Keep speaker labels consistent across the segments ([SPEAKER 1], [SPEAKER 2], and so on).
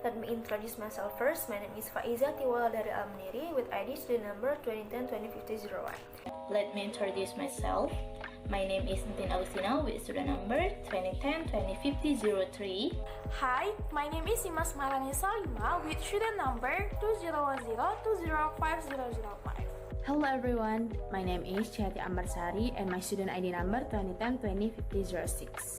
[SPEAKER 1] Let me introduce myself first. My name is Faizah Thiwala dari Almuniry with ID student number 2010-2050-01.
[SPEAKER 2] Let me introduce myself. My name is Entin Agustina with student number 2010-2050-03.
[SPEAKER 3] Hi, my name is Nyimas Maharani Shalima with student number 2010-205005.
[SPEAKER 4] Hello everyone, my name is Chayatie Ambar Sari and my student ID number 2010-2050-06.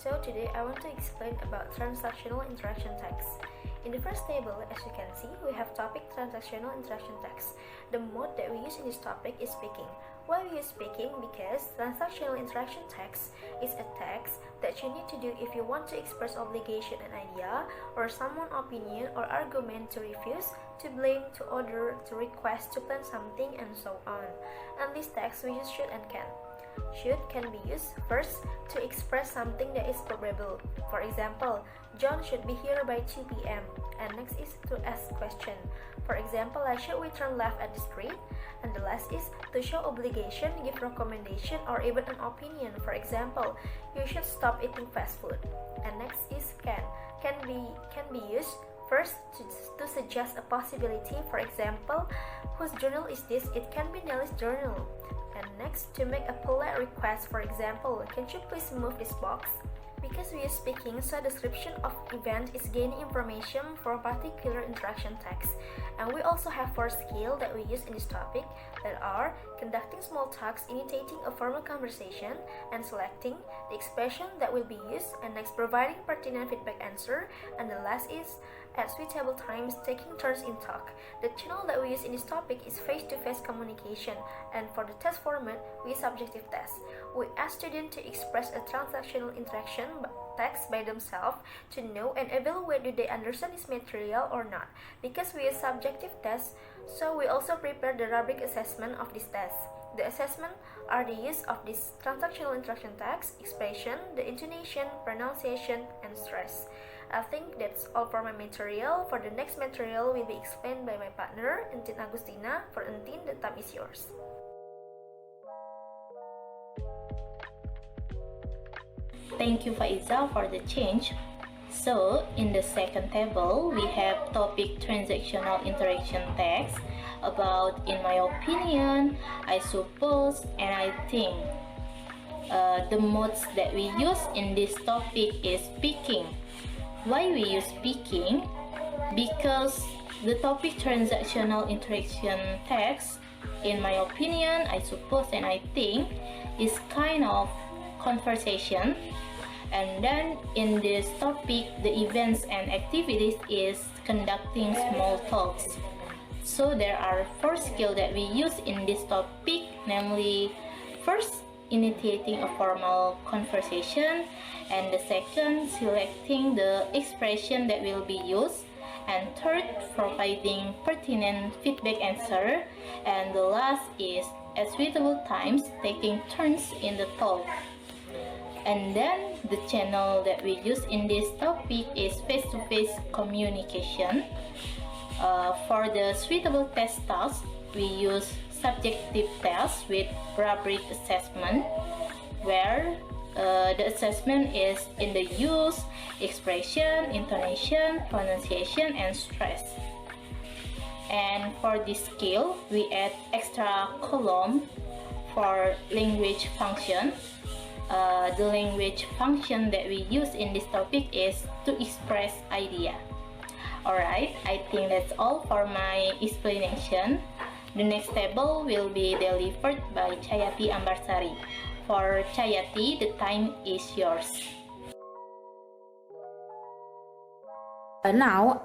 [SPEAKER 1] So today I want to explain about transactional interaction text. In the first table, as you can see, we have topic transactional interaction text. The mode that we use in this topic is speaking. Why we use speaking? Because transactional interaction text is a text that you need to do if you want to express obligation, an idea, or someone's opinion or argument, to refuse, to blame, to order, to request, to plan something, and so on. And this text we use should and can. Should can be used first to express something that is probable. For example, John should be here by 2 p.m. And next is to ask question. For example, like, should we turn left at the street? And the last is to show obligation, give recommendation, or even an opinion. For example, you should stop eating fast food. And next is can. Can be used first to suggest a possibility. For example, whose journal is this? It can be Nelly's journal. And next, to make a polite request. For example, can you please move this box? Because we use speaking, so description of event is gaining information for a particular interaction text. And we also have 4 skills that we use in this topic, that are conducting small talks, initiating a formal conversation, and selecting the expression that will be used, and next providing pertinent feedback answer, and the last is at suitable times taking turns in talk. The channel that we use in this topic is face-to-face communication, and for the test format, we use subjective test. We ask students to express a transactional interaction text by themselves to know and evaluate do they understand this material or not. Because we use subjective test, so we also prepare the rubric assessment of this test. The assessment are the use of this transactional interaction text, expression, the intonation, pronunciation, and stress. I think that's all for my material. For the next material will be explained by my partner, Entin Agustina. For Entin, the time is yours.
[SPEAKER 2] Thank you, Faizah, for the change. So, in the second table, we have topic transactional interaction text about in my opinion, I suppose, and I think. The modes that we use in this topic is speaking. Why we use speaking? Because the topic transactional interaction text, in my opinion, I suppose, and I think, is kind of conversation. And then in this topic, the events and activities is conducting small talks. So there are 4 skills that we use in this topic, namely, first, initiating a formal conversation, and the second, selecting the expression that will be used, and third, providing pertinent feedback answer, and the last is at suitable times taking turns in the talk. And then the channel that we use in this topic is face-to-face communication. For the suitable test task, we use subjective tests with rubric assessment, where the assessment is in the use, expression, intonation, pronunciation, and stress. And for this skill, we add extra column for language function. The language function that we use in this topic is to express idea. Alright, I think that's all for my explanation. The next table will be delivered by Chayatie Ambar Sari. For Chayatie, the time is yours.
[SPEAKER 4] Now,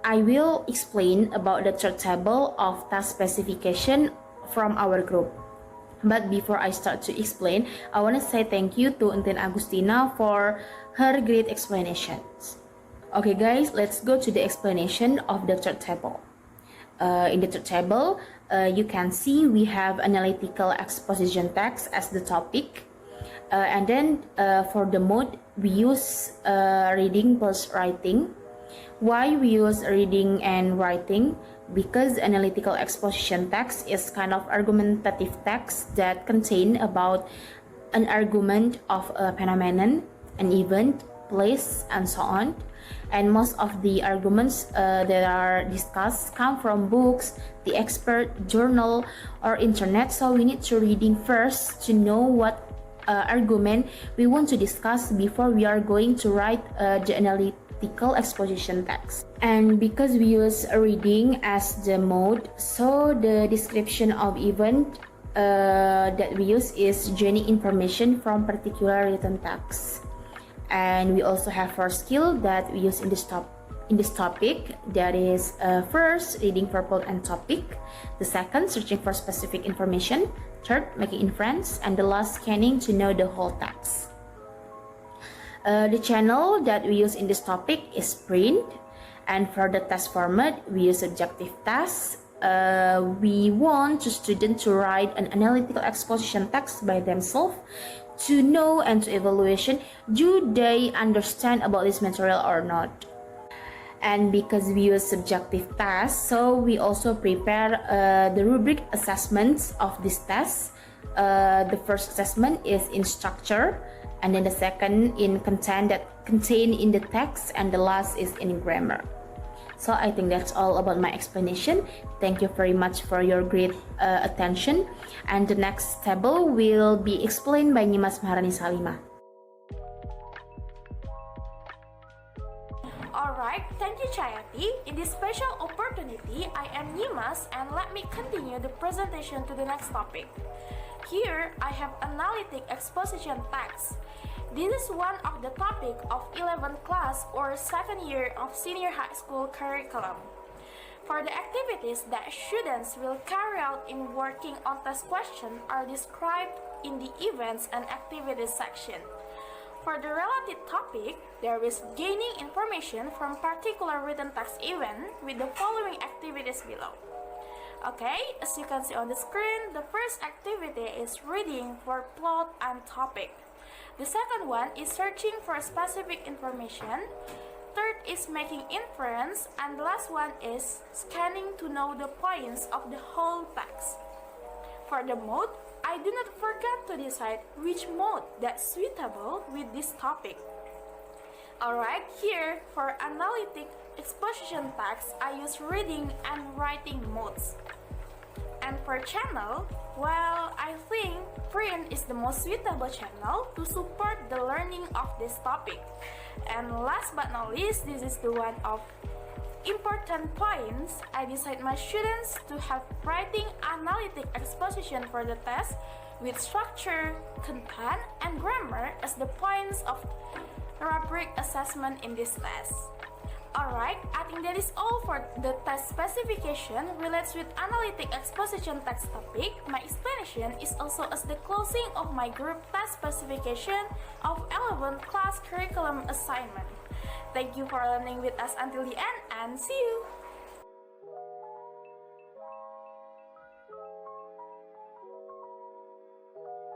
[SPEAKER 4] I will explain about the third table of task specification from our group. But before I start to explain, I want to say thank you to Entin Agustina for her great explanations. Okay guys, let's go to the explanation of the third table. In the third table, you can see we have analytical exposition text as the topic. And then for the mode, we use reading plus writing. Why we use reading and writing? Because analytical exposition text is kind of argumentative text that contain about an argument of a phenomenon, an event, place, and so on. And most of the arguments that are discussed come from books, the expert, journal, or internet. So we need to reading first to know what argument we want to discuss before we are going to write the analytical exposition text. And because we use reading as the mode, so the description of event that we use is gaining information from particular written text. And we also have four skills that we use in this topic. That is first, reading purpose and topic. The second, searching for specific information. Third, making inference. And the last, scanning to know the whole text. The channel that we use in this topic is print. And for the test format, we use subjective tests. We want the student to write an analytical exposition text by themselves to know and to evaluation, do they understand about this material or not. And because we use subjective tests, so we also prepare the rubric assessments of this test. The first assessment is in structure, and then the second in content that contained in the text, and the last is in grammar. So I think that's all about my explanation. Thank you very much for your great attention. And the next table will be explained by Nyimas Maharani Shalima.
[SPEAKER 3] Alright, thank you Chayatie. In this special opportunity, I am Nyimas and let me continue the presentation to the next topic. Here, I have analytic exposition text. This is one of the topic of 11th class or 2nd year of senior high school curriculum. For the activities that students will carry out in working on test question are described in the events and activities section. For the related topic, there is gaining information from particular written text event with the following activities below. Okay, as you can see on the screen, the first activity is reading for plot and topic. The second one is searching for specific information. Third is making inference, and the last one is scanning to know the points of the whole text. For the mode, I do not forget to decide which mode that's suitable with this topic. Alright, here for analytic exposition text, I use reading and writing modes. And for channel, well, I think print is the most suitable channel to support the learning of this topic. And last but not least, this is the one of important points. I decide my students to have writing analytic exposition for the test with structure, content, and grammar as the points of rubric assessment in this test. Alright, I think that is all for the test specification relates with analytic exposition text topic. My explanation is also as the closing of my group test specification of 11th class curriculum assignment. Thank you for learning with us until the end and see you!